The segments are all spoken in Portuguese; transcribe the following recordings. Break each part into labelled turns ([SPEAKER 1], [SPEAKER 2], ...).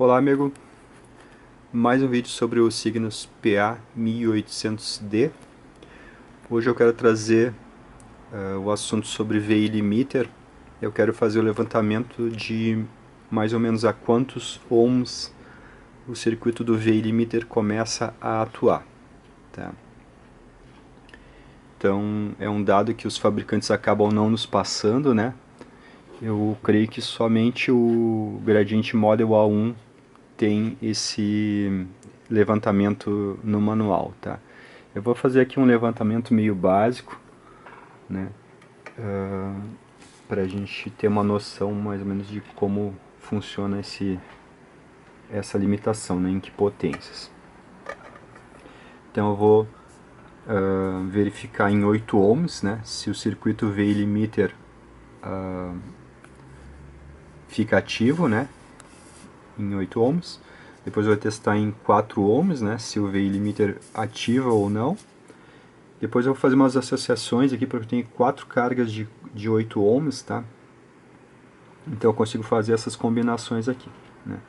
[SPEAKER 1] Olá, amigo. Mais um vídeo sobre os signos PA1800D. Hoje eu quero trazer o assunto sobre VI limiter. Eu quero fazer o levantamento de mais ou menos a quantos ohms o circuito do VI limiter começa a atuar. Tá? Então é um dado que os fabricantes acabam não nos passando, né? Eu creio que somente o Gradiente Model A1 tem esse levantamento no manual, tá? Eu vou fazer aqui um levantamento meio básico, né? Para a gente ter uma noção mais ou menos de como funciona essa limitação, né? Em que potências. Então eu vou verificar em 8 ohms, né? Se o circuito VI limiter fica ativo, né? Em 8 ohms. Depois eu vou testar em 4 ohms, né? Se o VI limiter ativa ou não. Depois eu vou fazer umas associações aqui, porque eu tenho 4 cargas de 8 ohms, tá? Então eu consigo fazer essas combinações aqui, né?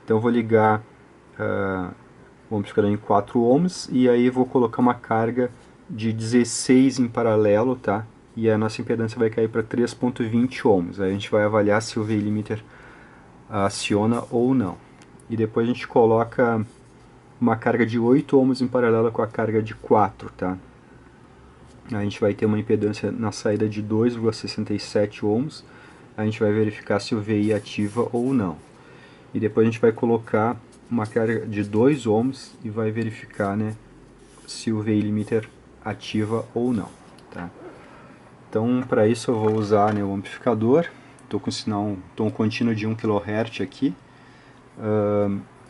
[SPEAKER 1] Então eu vou ligar o amplificador em 4 ohms e aí vou colocar uma carga de 16 em paralelo, tá? E a nossa impedância vai cair para 3.20 ohms. Aí a gente vai avaliar se o VI limiter aciona ou não. E depois a gente coloca uma carga de 8 ohms em paralelo com a carga de 4, tá? A gente vai ter uma impedância na saída de 2,67 ohms. A gente vai verificar se o VI ativa ou não. E depois a gente vai colocar uma carga de 2 ohms e vai verificar, né, se o VI limiter ativa ou não. Tá? Então, para isso eu vou usar, né, o amplificador. Estou com sinal, tom contínuo de 1 kHz aqui.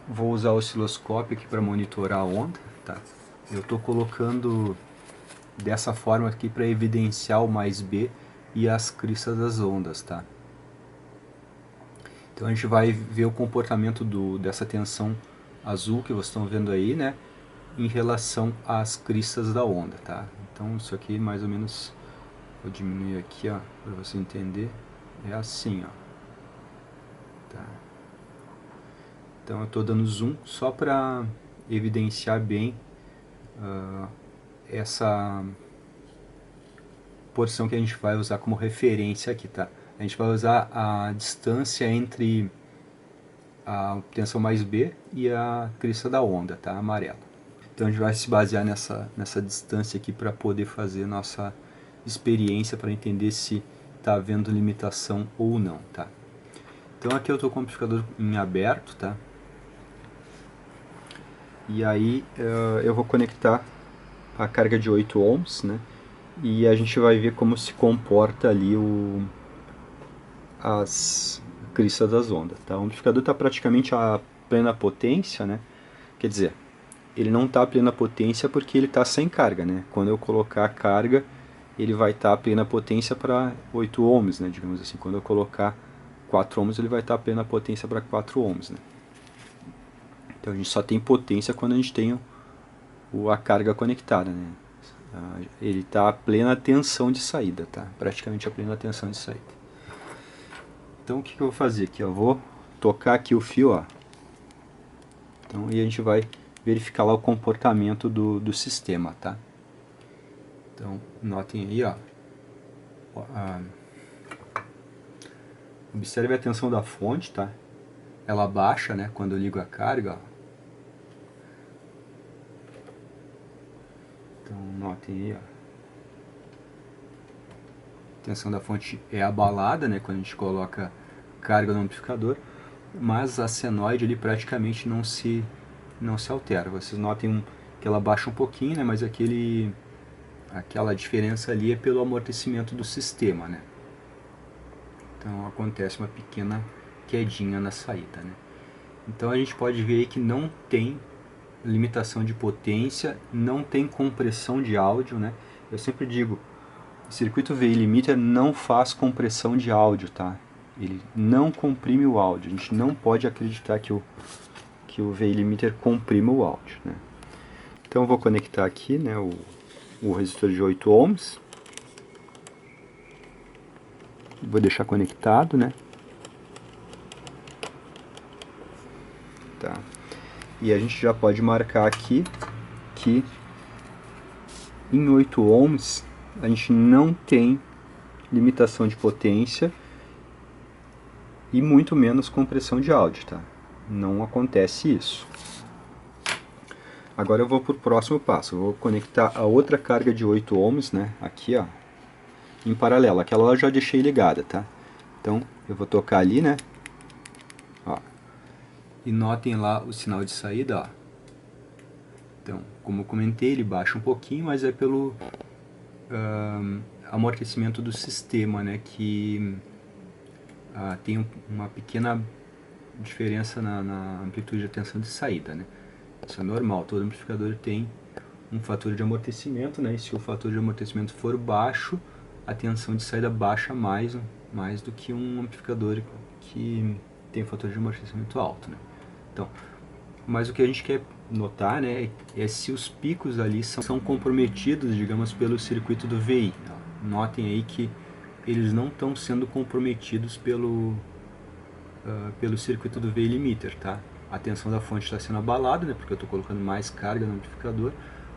[SPEAKER 1] Vou usar o osciloscópio aqui para monitorar a onda. Tá? Eu estou colocando dessa forma aqui para evidenciar o mais B e as cristas das ondas, tá? Então a gente vai ver o comportamento dessa tensão azul que vocês estão vendo aí, né, em relação às cristas da onda, tá? Então isso aqui mais ou menos, vou diminuir aqui, ó, para você entender, é assim, ó. Tá? Então eu estou dando zoom só para evidenciar bem essa porção que a gente vai usar como referência aqui, tá? A gente vai usar a distância entre a tensão mais B e a crista da onda, tá? Amarelo. Então a gente vai se basear nessa distância aqui para poder fazer nossa experiência para entender se está havendo limitação ou não, tá? Então aqui eu estou com o amplificador em aberto, tá? E aí eu vou conectar a carga de 8 ohms, né? E a gente vai ver como se comporta ali as cristas das ondas, tá? O amplificador está praticamente a plena potência, né? Quer dizer, ele não está a plena potência porque ele está sem carga, né? Quando eu colocar a carga, ele vai estar a plena potência para 8 ohms, né? Digamos assim, quando eu colocar 4 ohms, ele vai estar a plena potência para 4 ohms, né? Então a gente só tem potência quando a gente tem a carga conectada, né? Ele está a plena tensão de saída, tá? Praticamente a plena tensão de saída. Então o que eu vou fazer aqui? Eu vou tocar aqui o fio, ó. Então, e a gente vai verificar lá o comportamento do sistema, tá? Então, notem aí, ó. Observe a tensão da fonte, tá? Ela baixa, né, quando eu ligo a carga, ó. Então, notem aí, ó. A tensão da fonte é abalada, né, quando a gente coloca carga no amplificador, mas a senoide ali praticamente não se altera. Vocês notem que ela baixa um pouquinho, né, mas aquela diferença ali é pelo amortecimento do sistema, né? Então acontece uma pequena quedinha na saída, né? Então a gente pode ver aí que não tem limitação de potência, não tem compressão de áudio, né? Eu sempre digo, o circuito VI limiter não faz compressão de áudio, tá? Ele não comprime o áudio. A gente não pode acreditar que o VI limiter comprima o áudio, né? Então eu vou conectar aqui, né, o resistor de 8 ohms. Vou deixar conectado, né? tá? E a gente já pode marcar aqui que em 8 ohms a gente não tem limitação de potência e muito menos compressão de áudio, tá? Não acontece isso. Agora eu vou para o próximo passo. Eu vou conectar a outra carga de 8 ohms, né? Aqui, ó, em paralelo. Aquela eu já deixei ligada, tá? Então eu vou tocar ali, né? Ó. E notem lá o sinal de saída, ó. Então, como eu comentei, ele baixa um pouquinho, mas é pelo amortecimento do sistema, né? Que tem uma pequena diferença na amplitude de tensão de saída, né? Isso é normal, todo amplificador tem um fator de amortecimento, né? E se o fator de amortecimento for baixo, a tensão de saída baixa mais do que um amplificador que tem um fator de amortecimento alto, né? Então, mas o que a gente quer notar, né, é se os picos ali são comprometidos, digamos, pelo circuito do VI. Notem aí que eles não estão sendo comprometidos pelo circuito do VI limiter, tá? A tensão da fonte está sendo abalada, né, porque eu estou colocando mais carga no amplificador,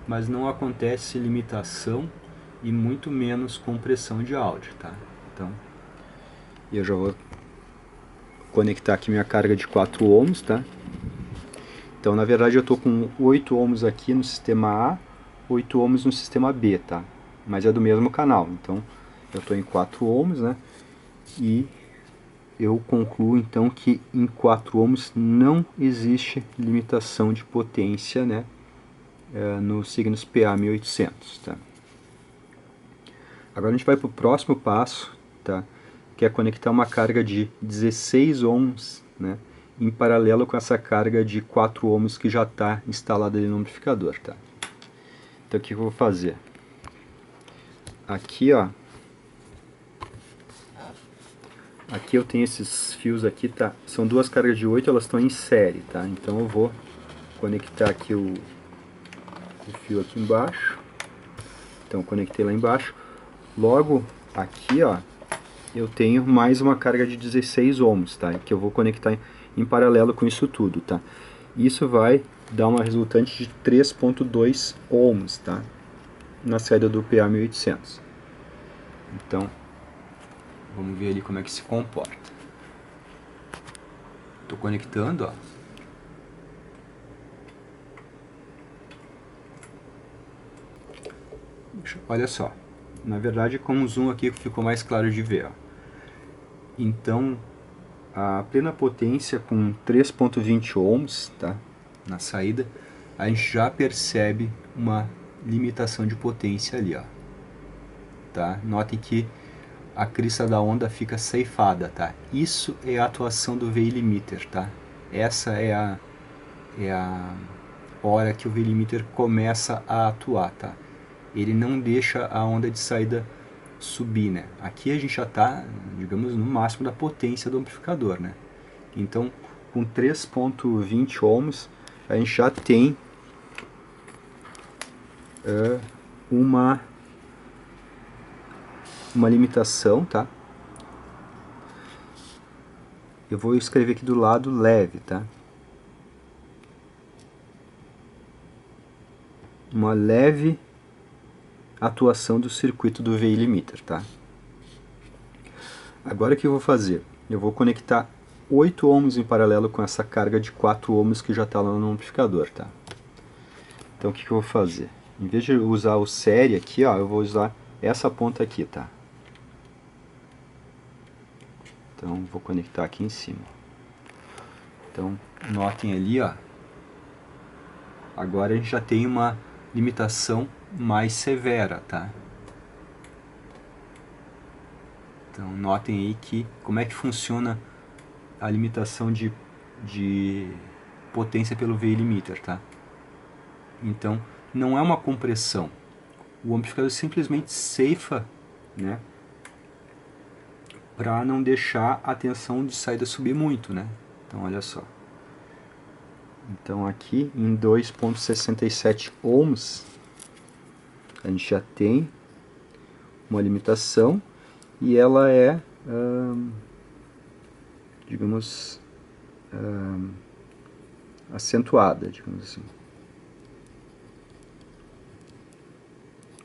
[SPEAKER 1] mas não acontece limitação e muito menos compressão de áudio, tá? Então, eu já vou conectar aqui minha carga de 4 ohms, tá? Então, na verdade, eu estou com 8 ohms aqui no sistema A, 8 ohms no sistema B, tá? Mas é do mesmo canal, então eu estou em 4 ohms, né? E eu concluo então que em 4 ohms não existe limitação de potência, né? Nos signos PA 1800, tá? Agora a gente vai para o próximo passo, tá? Que é conectar uma carga de 16 ohms, né? Em paralelo com essa carga de 4 ohms que já está instalada ali no amplificador, tá? Então o que eu vou fazer? Aqui, ó, aqui eu tenho esses fios aqui, tá? São duas cargas de 8, elas estão em série, tá? Então eu vou conectar aqui o fio aqui embaixo. Então conectei lá embaixo. Logo aqui, ó, eu tenho mais uma carga de 16 ohms, tá? Que eu vou conectar em paralelo com isso tudo, tá? Isso vai dar uma resultante de 3.2 ohms, tá? Na saída do PA 1800. Então, vamos ver ali como é que se comporta. Estou conectando, ó. Olha só. Na verdade, com um zoom aqui ficou mais claro de ver, ó. Então, a plena potência com 3.20 ohms, tá? Na saída, a gente já percebe uma limitação de potência ali, ó. Tá? Notem que a crista da onda fica ceifada, tá? Isso é a atuação do VI limiter, tá? Essa é a hora que o VI limiter começa a atuar, tá? Ele não deixa a onda de saída subir, né? Aqui a gente já está, digamos, no máximo da potência do amplificador, né? Então, com 3.20 ohms, a gente já tem uma limitação, tá? Eu vou escrever aqui do lado leve, tá? Uma leve atuação do circuito do VI limiter, tá? Agora o que eu vou fazer? Eu vou conectar 8 ohms em paralelo com essa carga de 4 ohms que já está lá no amplificador, tá? Então o que eu vou fazer? Em vez de usar o série aqui, ó, eu vou usar essa ponta aqui, tá? Então vou conectar aqui em cima. Então notem ali, ó. Agora a gente já tem uma limitação mais severa, tá? Então notem aí que como é que funciona a limitação de potência pelo VI limiter, tá? Então não é uma compressão. O amplificador simplesmente ceifa, né? Para não deixar a tensão de saída subir muito, né? Então olha só. Então aqui em 2.67 ohms a gente já tem uma limitação e ela é, digamos, acentuada, digamos assim.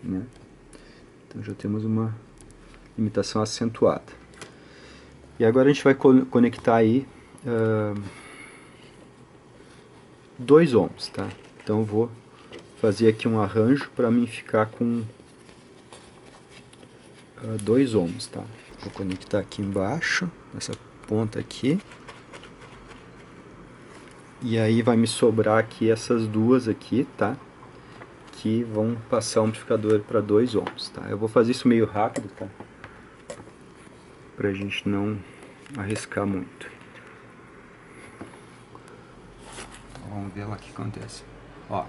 [SPEAKER 1] Né? Então já temos uma limitação acentuada. E agora a gente vai conectar aí 2 ohms, tá? Então eu vou fazer aqui um arranjo para mim ficar com 2 ohms, tá? Vou conectar aqui embaixo, nessa ponta aqui. E aí vai me sobrar aqui essas duas aqui, tá? Que vão passar o amplificador para 2 ohms, tá? Eu vou fazer isso meio rápido, tá? Pra gente não arriscar muito. Então, vamos ver lá o que acontece. Ó,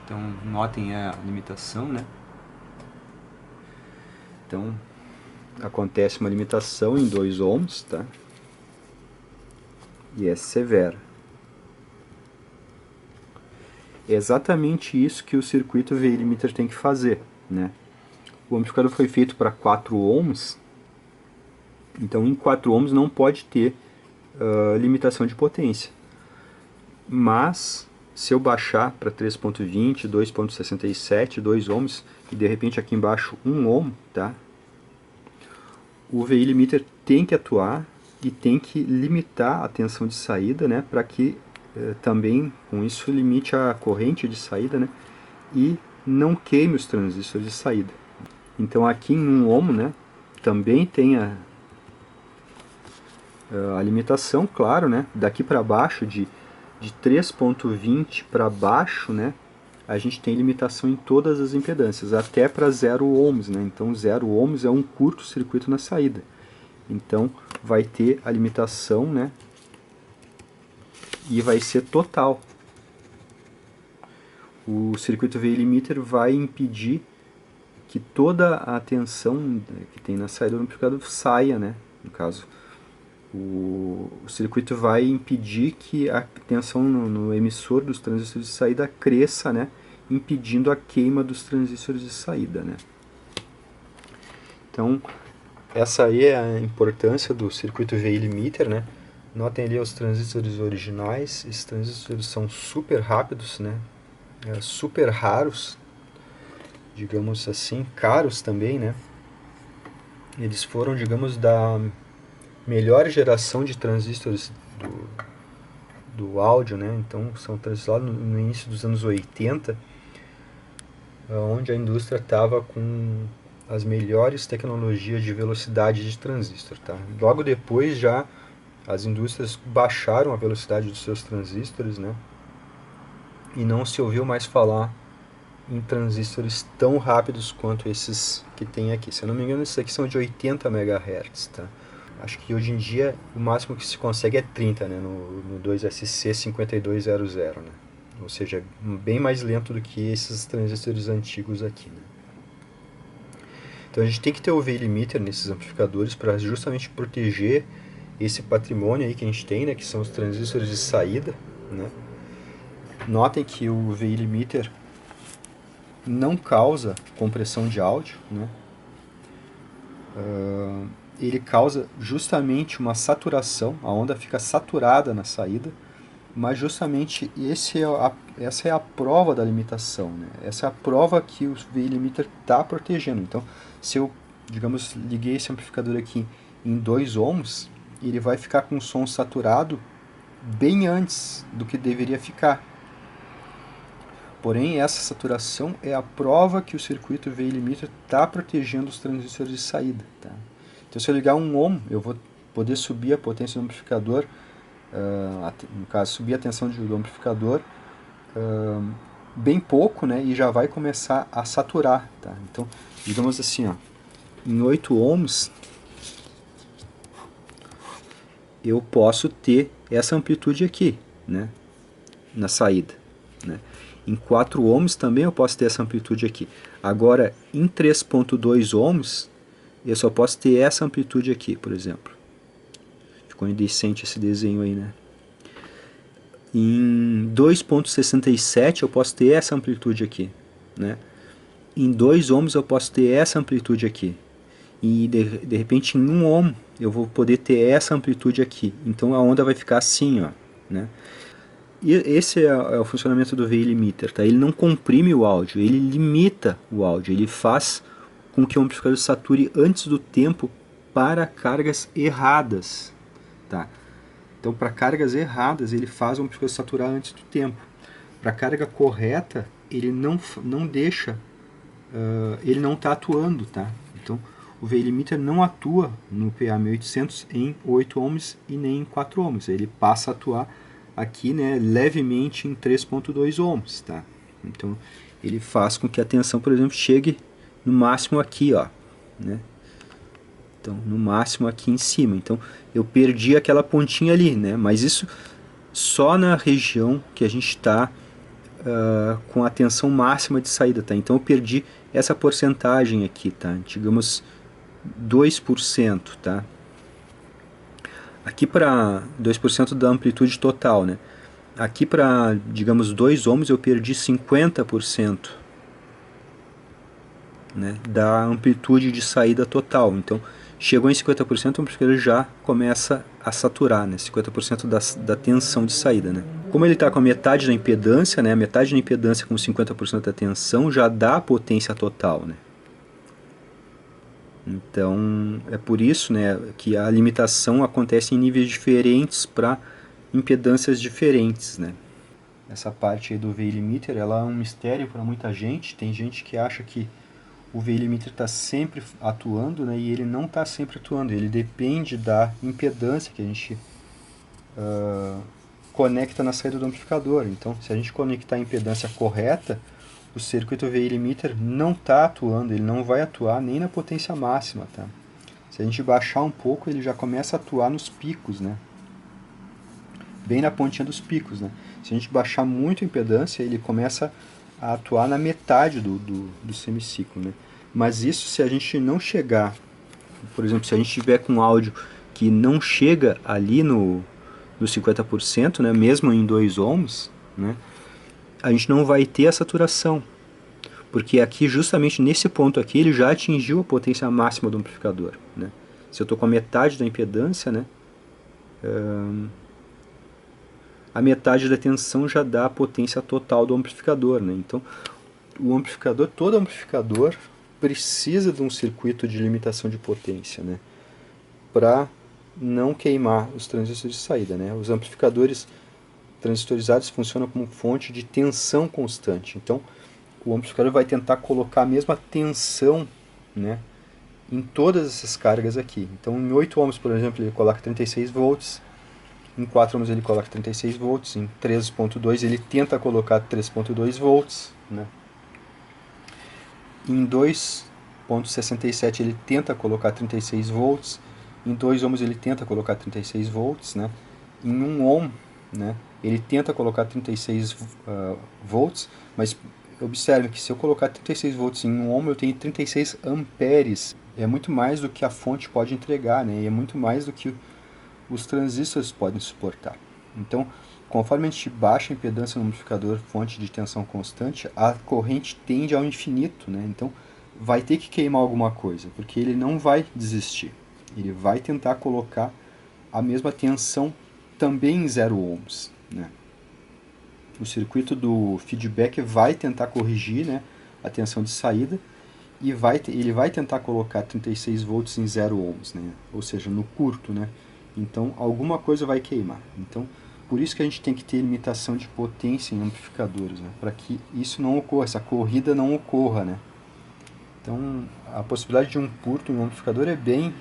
[SPEAKER 1] então notem a limitação, né? Então acontece uma limitação em 2 ohms, tá? E é severa. É exatamente isso que o circuito VI limiter tem que fazer, né? O amplificador foi feito para 4 ohms, então em 4 ohms não pode ter limitação de potência. Mas se eu baixar para 3.20, 2.67, 2 ohms e de repente aqui embaixo 1 ohm, tá? O VI limiter tem que atuar e tem que limitar a tensão de saída, né, para que também com isso limite a corrente de saída, né, e não queime os transistores de saída. Então aqui em 1 ohm, né, também tem a limitação, claro, né, daqui para baixo de 3.20 para baixo, né, a gente tem limitação em todas as impedâncias, até para 0 ohms, né? Então 0 ohms é um curto-circuito na saída. Então vai ter a limitação, né? E vai ser total. O circuito VI limiter vai impedir que toda a tensão que tem na saída do amplificador saia, né? No caso, o circuito vai impedir que a tensão no emissor dos transistores de saída cresça, né, impedindo a queima dos transistores de saída, né. Então, essa aí é a importância do circuito VI limiter, né. Notem ali os transistores originais, esses transistores são super rápidos, né, super raros, digamos assim, caros também, né. Eles foram, digamos, da melhor geração de transistores do áudio, né? Então são transistores lá no início dos anos 80, onde a indústria estava com as melhores tecnologias de velocidade de transistor, tá? Logo depois já as indústrias baixaram a velocidade dos seus transistores, né? E não se ouviu mais falar em transistores tão rápidos quanto esses que tem aqui. Se eu não me engano, esses aqui são de 80 MHz, tá? Acho que hoje em dia o máximo que se consegue é 30, né, no 2SC5200, né? Ou seja, bem mais lento do que esses transistores antigos aqui, né? Então a gente tem que ter o VI limiter nesses amplificadores para justamente proteger esse patrimônio aí que a gente tem, né, que são os transistores de saída, né? Notem que o VI limiter não causa compressão de áudio, né? Ele causa justamente uma saturação, a onda fica saturada na saída, mas justamente essa é a prova da limitação, né? Essa é a prova que o VI limiter está protegendo. Então, se eu, digamos, liguei esse amplificador aqui em 2 ohms, ele vai ficar com o som saturado bem antes do que deveria ficar. Porém, essa saturação é a prova que o circuito VI limiter está protegendo os transistores de saída, tá? Então, se eu ligar 1 ohm, eu vou poder subir a potência do amplificador, no caso, subir a tensão do amplificador bem pouco, né, e já vai começar a saturar, tá? Então, digamos assim, ó, em 8 ohms, eu posso ter essa amplitude aqui, né, na saída, né? Em 4 ohms também eu posso ter essa amplitude aqui. Agora, em 3.2 ohms, eu só posso ter essa amplitude aqui, por exemplo. Ficou indecente esse desenho aí, né? Em 2.67 eu posso ter essa amplitude aqui, né? Em 2 ohms eu posso ter essa amplitude aqui. E de repente em 1 ohm eu vou poder ter essa amplitude aqui. Então a onda vai ficar assim, ó, né? esse é o funcionamento do veio limiter, tá? Ele não comprime o áudio, ele limita o áudio, ele faz com que o amplificador sature antes do tempo para cargas erradas, tá? Então, para cargas erradas, ele faz o amplificador saturar antes do tempo. Para carga correta, ele não deixa, ele não está atuando, tá? Então, o veio limiter não atua no PA1800 em 8 ohms e nem em 4 ohms. Ele passa a atuar aqui, né, levemente em 3.2 ohms, tá? Então, ele faz com que a tensão, por exemplo, chegue no máximo aqui, ó, né? Então, no máximo aqui em cima. Então, eu perdi aquela pontinha ali, né? Mas isso só na região que a gente está com a tensão máxima de saída, tá? Então, eu perdi essa porcentagem aqui, tá? Digamos 2%, tá? Aqui para 2% da amplitude total, né? Aqui para, digamos, 2 ohms eu perdi 50%, né, da amplitude de saída total. Então, chegou em 50%, o amplificador já começa a saturar, né, 50% da tensão de saída. Né. Como ele está com a metade da impedância, né, a metade da impedância com 50% da tensão já dá a potência total. Né. Então, é por isso, né, que a limitação acontece em níveis diferentes para impedâncias diferentes. Né. Essa parte aí do veio limiter, ela é um mistério para muita gente. Tem gente que acha que o veio limiter está sempre atuando, né, e ele não está sempre atuando. Ele depende da impedância que a gente conecta na saída do amplificador. Então, se a gente conectar a impedância correta, o circuito veio limiter não está atuando, ele não vai atuar nem na potência máxima. Tá? Se a gente baixar um pouco, ele já começa a atuar nos picos, né? Bem na pontinha dos picos. Né? Se a gente baixar muito a impedância, ele começa a atuar na metade do semiciclo. Né? Mas isso se a gente não chegar, por exemplo, se a gente tiver com áudio que não chega ali no 50%, né, mesmo em 2 ohms, né, a gente não vai ter a saturação. Porque aqui, justamente nesse ponto aqui, ele já atingiu a potência máxima do amplificador. Né? Se eu estou com a metade da impedância, né, a metade da tensão já dá a potência total do amplificador. Né? Então, o amplificador, todo amplificador precisa de um circuito de limitação de potência, né? Para não queimar os transistores de saída. Né? Os amplificadores transistorizados funcionam como fonte de tensão constante. Então, o amplificador vai tentar colocar a mesma tensão, né, em todas essas cargas aqui. Então, em 8 ohms, por exemplo, ele coloca 36 volts. Em 4 ohms ele coloca 36 volts. Em 3.2 ele tenta colocar 3.2 volts. Né? Em 2.67 ele tenta colocar 36 volts. Em 2 ohms ele tenta colocar 36 volts. Né? Em 1 ohm, né, ele tenta colocar 36 volts, mas observe que se eu colocar 36 volts em 1 ohm, eu tenho 36 amperes. É muito mais do que a fonte pode entregar, né? E é muito mais do que os transistores podem suportar. Então, conforme a gente baixa a impedância no amplificador fonte de tensão constante, a corrente tende ao infinito. Né? Então, vai ter que queimar alguma coisa, porque ele não vai desistir. Ele vai tentar colocar a mesma tensão também em 0 ohms. Né? O circuito do feedback vai tentar corrigir, né, a tensão de saída e ele vai tentar colocar 36 volts em 0 ohms, né, ou seja, no curto. Né? Então, alguma coisa vai queimar. Então, por isso que a gente tem que ter limitação de potência em amplificadores, né, para que isso não ocorra, essa corrida não ocorra. Né? Então, a possibilidade de um curto em um amplificador é bem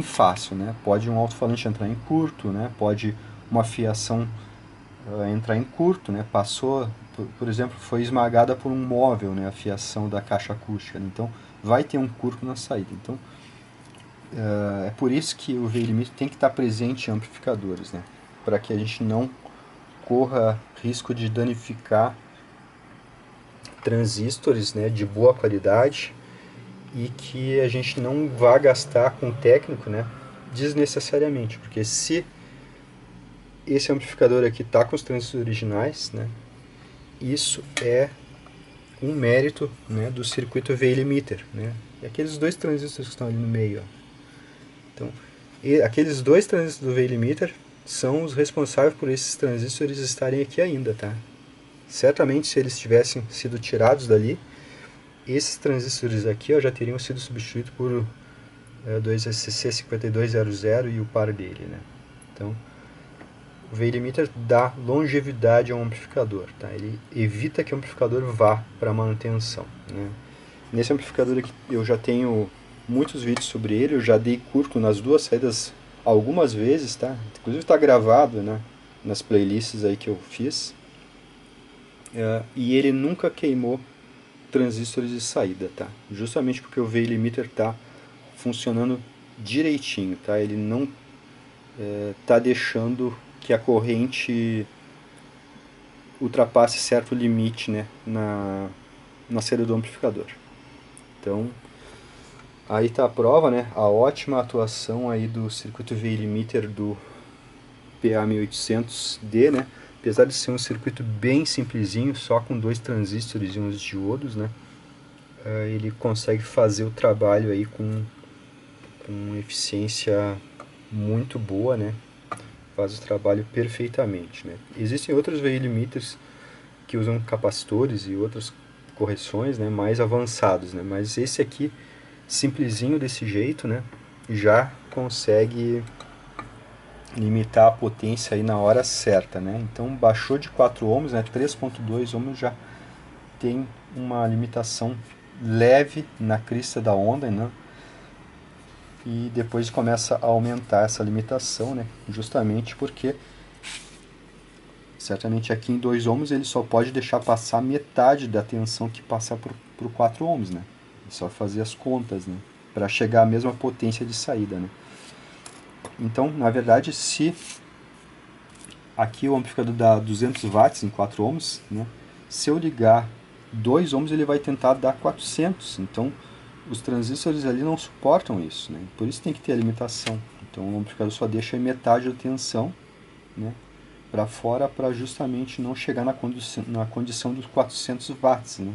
[SPEAKER 1] fácil. Né? Pode um alto-falante entrar em curto, né? Pode uma fiação entrar em curto, né? Passou, por exemplo, foi esmagada por um móvel, né? A fiação da caixa acústica. Né? Então, vai ter um curto na saída. Então, é por isso que o veio limiter tem que estar presente em amplificadores, né? Para que a gente não corra risco de danificar transistores, né, de boa qualidade e que a gente não vá gastar com o técnico, né, desnecessariamente, porque se esse amplificador aqui está com os transistores originais, né, isso é um mérito, né, do circuito veio limiter, né, e aqueles dois transistores que estão ali no meio, ó. Então, aqueles dois transistores do veio limiter são os responsáveis por esses transistores estarem aqui ainda, tá? Certamente, se eles tivessem sido tirados dali, esses transistores aqui ó, já teriam sido substituídos por 2SCC5200 e o par dele, né? Então, o V-limiter dá longevidade ao amplificador, tá? Ele evita que o amplificador vá para manutenção, né? Nesse amplificador aqui eu já tenho muitos vídeos sobre ele, eu já dei curto nas duas saídas algumas vezes, tá? Inclusive está gravado, né? Nas playlists aí que eu fiz. E ele nunca queimou transistores de saída, tá? Justamente porque o V-limiter está funcionando direitinho, tá? Ele não está deixando que a corrente ultrapasse certo limite, né? Na saída do amplificador. Então, aí está a prova, né? A ótima atuação aí do circuito V-limiter do PA1800D, né? Apesar de ser um circuito bem simplesinho, só com 2 transistores e uns diodos, né? Ele consegue fazer o trabalho aí com eficiência muito boa, né? Faz o trabalho perfeitamente, né? Existem outros V-limiters que usam capacitores e outras correções, né, mais avançados, né? Mas esse aqui, simplesinho desse jeito, né, já consegue limitar a potência aí na hora certa, né? Então baixou de 4 ohms, né, 3.2 ohms já tem uma limitação leve na crista da onda, né? E depois começa a aumentar essa limitação, né? Justamente porque certamente aqui em 2 ohms ele só pode deixar passar metade da tensão que passa para o 4 ohms, né? É só fazer as contas, né? Para chegar à mesma potência de saída, né? Então, na verdade, se aqui o amplificador dá 200 watts em 4 ohms, né? Se eu ligar 2 ohms ele vai tentar dar 400, então os transistores ali não suportam isso, né? Por isso tem que ter a limitação. Então o amplificador só deixa metade da tensão, né, para fora, para justamente não chegar na condição dos 400 watts, né?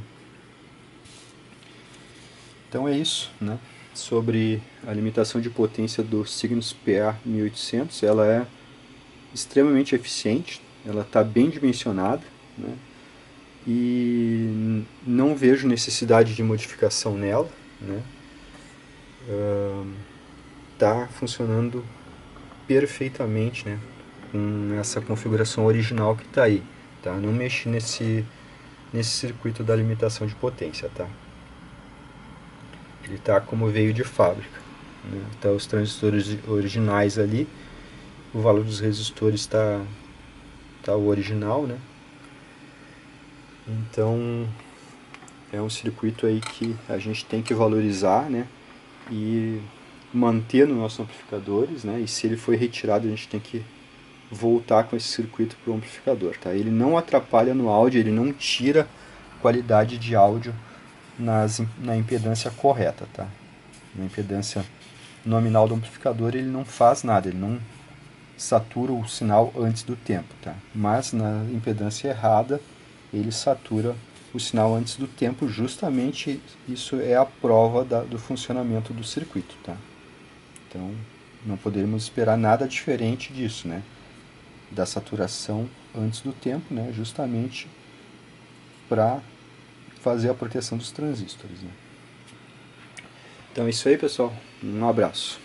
[SPEAKER 1] Então é isso, né, sobre a limitação de potência do Cygnus PA1800. Ela é extremamente eficiente, ela está bem dimensionada, né, e não vejo necessidade de modificação nela, né? Tá funcionando perfeitamente, né, com essa configuração original que está aí, tá? Não mexi nesse circuito da limitação de potência, tá? Ele está como veio de fábrica, né? Então os transistores originais ali, o valor dos resistores está o original, né? Então é um circuito aí que a gente tem que valorizar, né? E manter nos nossos amplificadores, né? E se ele foi retirado, a gente tem que voltar com esse circuito para o amplificador, tá? Ele não atrapalha no áudio, ele não tira qualidade de áudio na impedância correta, tá? Na impedância nominal do amplificador ele não faz nada, ele não satura o sinal antes do tempo, tá? Mas na impedância errada ele satura o sinal antes do tempo, justamente isso é a prova do funcionamento do circuito, tá? Então não poderíamos esperar nada diferente disso, né? Da saturação antes do tempo, né? Justamente para fazer a proteção dos transistores, né? Então é isso aí, pessoal. Um abraço.